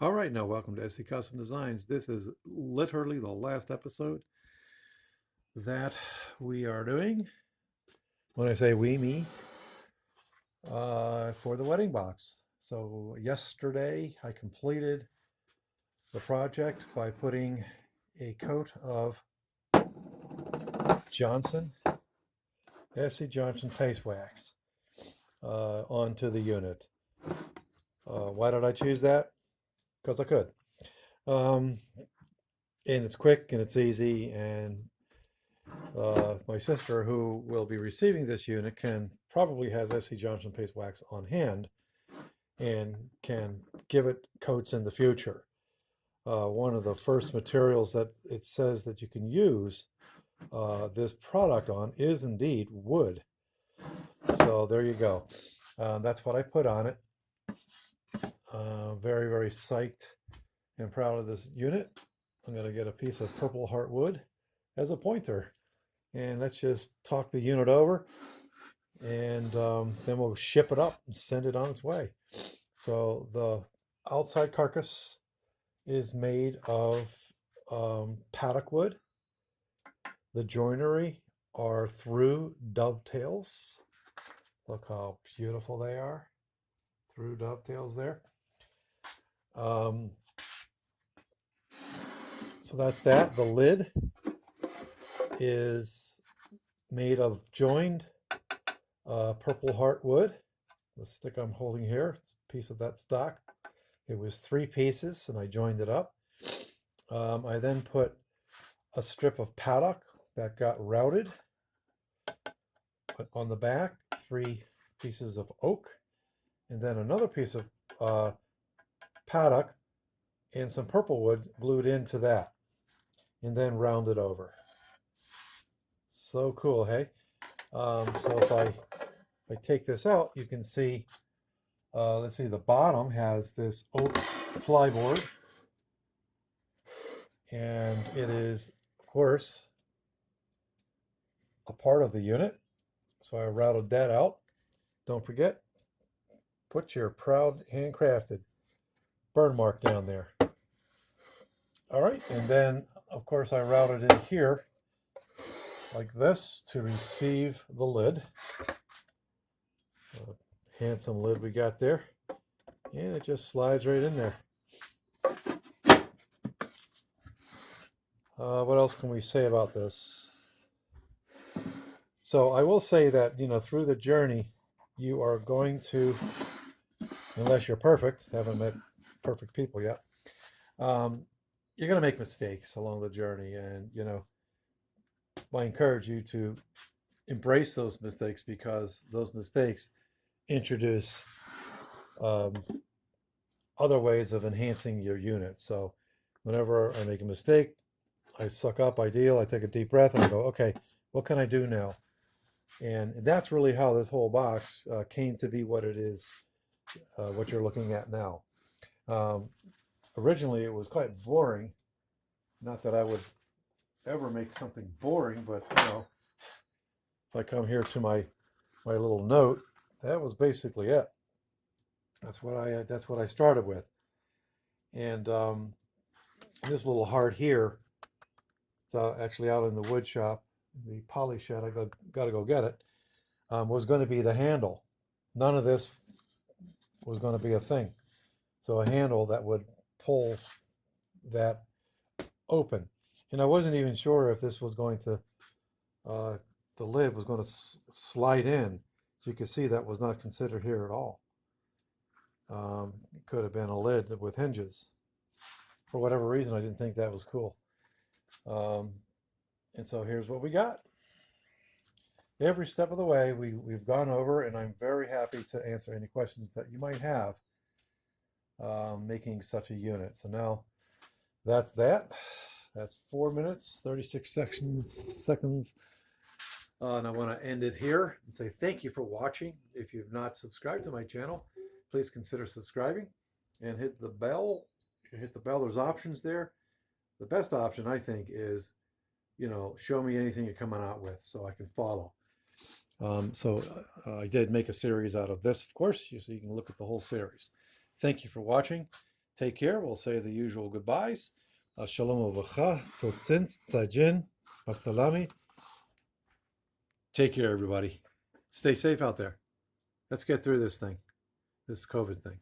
All right, now welcome to SC Custom Designs. This is literally the last episode that we are doing. When I say we, me, for the wedding box. So yesterday I completed the project by putting a coat of Johnson, SC Johnson paste wax onto the unit. Why did I choose that? Because I could. And it's quick and it's easy, and my sister, who will be receiving this unit, probably has SC Johnson paste wax on hand and can give it coats in the future. One of the first materials that it says that you can use this product on is indeed wood. So there you go. That's what I put on it. Very, very psyched and proud of this unit. I'm going to get a piece of purple heartwood as a pointer. And let's just talk the unit over, and then we'll ship it up and send it on its way. So the outside carcass is made of paddock wood. The joinery are through dovetails. Look how beautiful they are. Through dovetails there. So that's that. The lid is made of joined purple heartwood. The stick I'm holding here, it's a piece of that stock. It was 3 pieces and I joined it up. I then put a strip of paddock that got routed. Put on the back 3 pieces of oak, and then another piece of paddock and some purple wood glued into that, and then rounded over. So cool, hey? So if I take this out, you can see, let's see, the bottom has this oak plyboard, and it is, of course, a part of the unit. So I routed that out. Don't forget, put your proud handcrafted burn mark down there. All right, and then, of course, I routed in here like this to receive the lid. Handsome lid we got there, and it just slides right in there. What else can we say about this? So I will say that, through the journey, you are going to, unless you're perfect, haven't met perfect people yet, you're going to make mistakes along the journey. And, I encourage you to embrace those mistakes, because those mistakes introduce other ways of enhancing your unit. So whenever I make a mistake, I suck up, I deal, I take a deep breath, and I go, okay, what can I do now? And that's really how this whole box came to be what it is, what you're looking at now. Originally, it was quite boring. Not that I would ever make something boring, but if I come here to my little note, that was basically it. That's what I started with. And this little heart here, it's actually out in the wood shop, the poly shed. I got to go get it. Was going to be the handle. None of this was going to be a thing. So a handle that would pull that open. And I wasn't even sure if this was going to, the lid was going to slide in. So you can see that was not considered here at all. It could have been a lid with hinges. For whatever reason, I didn't think that was cool. And so here's what we got. Every step of the way we've gone over, and I'm very happy to answer any questions that you might have making such a unit. So now that's that. That's 4 minutes, 36 seconds. And I want to end it here and say thank you for watching. If you've not subscribed to my channel, please consider subscribing and hit the bell. Hit the bell. There's options there. The best option, I think, is, show me anything you're coming out with so I can follow. So I did make a series out of this, of course, so you can look at the whole series. Thank you for watching. Take care. We'll say the usual goodbyes. Shalom uvracha, totzins, tzajin, mastalami. Take care, everybody. Stay safe out there. Let's get through this thing, this COVID thing.